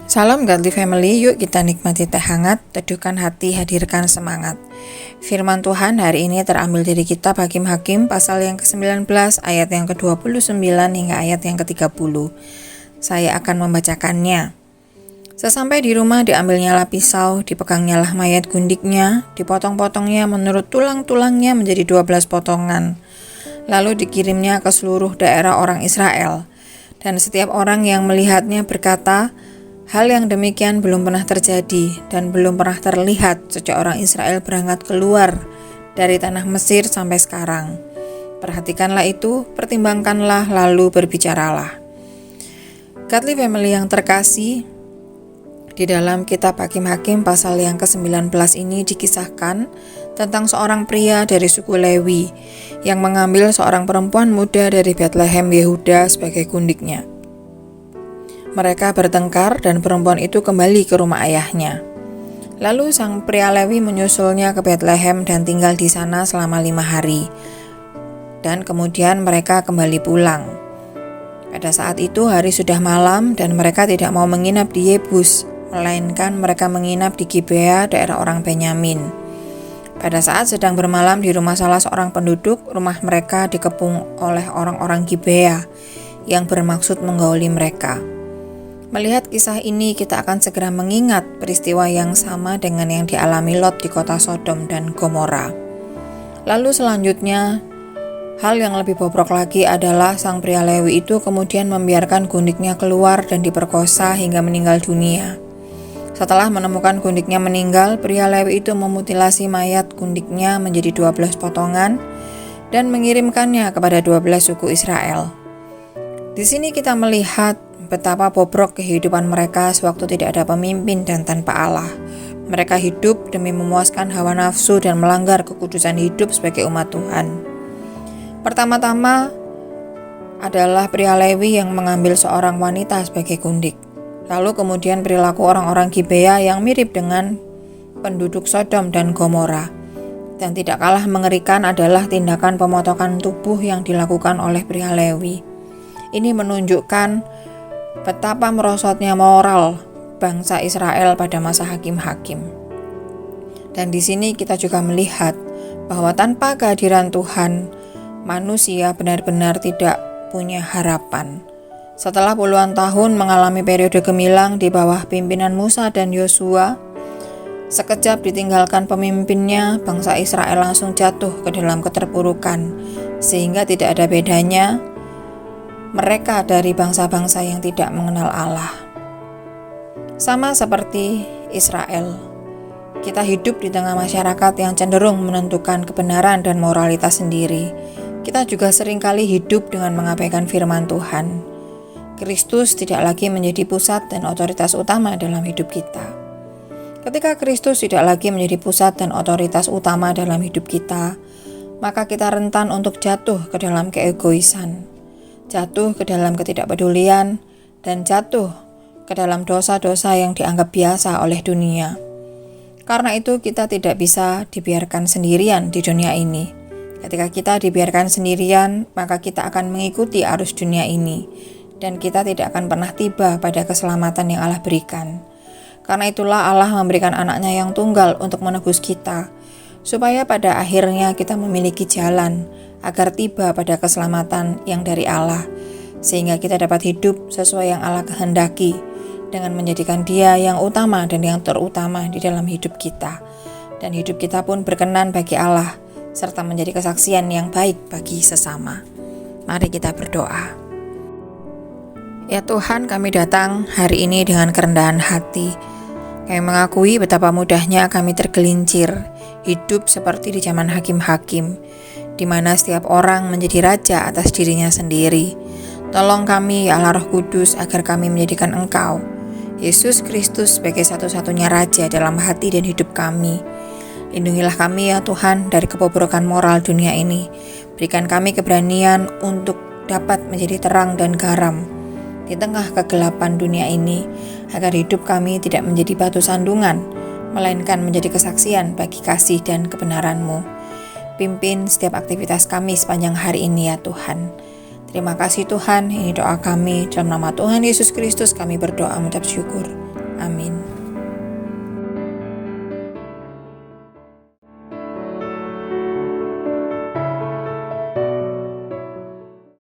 Salam Godly Family, yuk kita nikmati teh hangat, teduhkan hati, hadirkan semangat. Firman Tuhan hari ini terambil dari kitab Hakim-Hakim pasal yang ke-19 ayat yang ke-29 hingga ayat yang ke-30. Saya akan membacakannya. Sesampai di rumah diambilnyalah pisau, dipegangnyalah mayat gundiknya, dipotong-potongnya menurut tulang-tulangnya menjadi 12 potongan. Lalu dikirimnya ke seluruh daerah orang Israel. Dan setiap orang yang melihatnya berkata, hal yang demikian belum pernah terjadi dan belum pernah terlihat sejak orang Israel berangkat keluar dari tanah Mesir sampai sekarang. Perhatikanlah itu, pertimbangkanlah, lalu berbicaralah. Godly Family yang terkasih, di dalam kitab Hakim-Hakim pasal yang ke-19 ini dikisahkan tentang seorang pria dari suku Lewi yang mengambil seorang perempuan muda dari Bethlehem Yehuda sebagai gundiknya. Mereka bertengkar dan perempuan itu kembali ke rumah ayahnya. Lalu sang pria Lewi menyusulnya ke Bethlehem dan tinggal di sana selama 5 hari. Dan kemudian mereka kembali pulang. Pada saat itu hari sudah malam dan mereka tidak mau menginap di Yebus, melainkan mereka menginap di Gibea, daerah orang Benyamin. Pada saat sedang bermalam di rumah salah seorang penduduk, rumah mereka dikepung oleh orang-orang Gibea yang bermaksud menggauli mereka. Melihat kisah ini, kita akan segera mengingat peristiwa yang sama dengan yang dialami Lot di kota Sodom dan Gomora. Lalu selanjutnya, hal yang lebih bobrok lagi adalah sang pria Lewi itu kemudian membiarkan gundiknya keluar dan diperkosa hingga meninggal dunia. Setelah menemukan gundiknya meninggal, pria Lewi itu memutilasi mayat gundiknya menjadi 12 potongan dan mengirimkannya kepada 12 suku Israel. Di sini kita melihat betapa bobrok kehidupan mereka sewaktu tidak ada pemimpin dan tanpa Allah. Mereka hidup demi memuaskan hawa nafsu dan melanggar kekudusan hidup sebagai umat Tuhan. Pertama-tama adalah pria Lewi yang mengambil seorang wanita sebagai gundik. Lalu kemudian perilaku orang-orang Gibea yang mirip dengan penduduk Sodom dan Gomora. Dan tidak kalah mengerikan adalah tindakan pemotongan tubuh yang dilakukan oleh pria Lewi. Ini menunjukkan betapa merosotnya moral bangsa Israel pada masa hakim-hakim. Dan di sini kita juga melihat bahwa tanpa kehadiran Tuhan, manusia benar-benar tidak punya harapan. Setelah puluhan tahun mengalami periode gemilang di bawah pimpinan Musa dan Yosua, sekejap ditinggalkan pemimpinnya, bangsa Israel langsung jatuh ke dalam keterpurukan, sehingga tidak ada bedanya mereka dari bangsa-bangsa yang tidak mengenal Allah. Sama seperti Israel, kita hidup di tengah masyarakat yang cenderung menentukan kebenaran dan moralitas sendiri. Kita juga seringkali hidup dengan mengabaikan firman Tuhan. Kristus tidak lagi menjadi pusat dan otoritas utama dalam hidup kita. Ketika Kristus tidak lagi menjadi pusat dan otoritas utama dalam hidup kita, maka kita rentan untuk jatuh ke dalam keegoisan, jatuh ke dalam ketidakpedulian, dan jatuh ke dalam dosa-dosa yang dianggap biasa oleh dunia. Karena itu kita tidak bisa dibiarkan sendirian di dunia ini. Ketika kita dibiarkan sendirian, maka kita akan mengikuti arus dunia ini, dan kita tidak akan pernah tiba pada keselamatan yang Allah berikan. Karena itulah Allah memberikan anaknya yang tunggal untuk menebus kita, supaya pada akhirnya kita memiliki jalan agar tiba pada keselamatan yang dari Allah, sehingga kita dapat hidup sesuai yang Allah kehendaki, dengan menjadikan Dia yang utama dan yang terutama di dalam hidup kita. Dan hidup kita pun berkenan bagi Allah, serta menjadi kesaksian yang baik bagi sesama. Mari kita berdoa. Ya Tuhan, kami datang hari ini dengan kerendahan hati. Kami mengakui betapa mudahnya kami tergelincir, hidup seperti di zaman hakim-hakim, di mana setiap orang menjadi raja atas dirinya sendiri. Tolong kami, ya Allah Roh Kudus, agar kami menjadikan Engkau, Yesus Kristus, sebagai satu-satunya raja dalam hati dan hidup kami. Lindungilah kami ya Tuhan dari kebobrokan moral dunia ini. Berikan kami keberanian untuk dapat menjadi terang dan garam di tengah kegelapan dunia ini, agar hidup kami tidak menjadi batu sandungan, melainkan menjadi kesaksian bagi kasih dan kebenaran-Mu. Pimpin setiap aktivitas kami sepanjang hari ini ya Tuhan. Terima kasih Tuhan, ini doa kami. Dalam nama Tuhan Yesus Kristus kami berdoa mengucap syukur. Amin.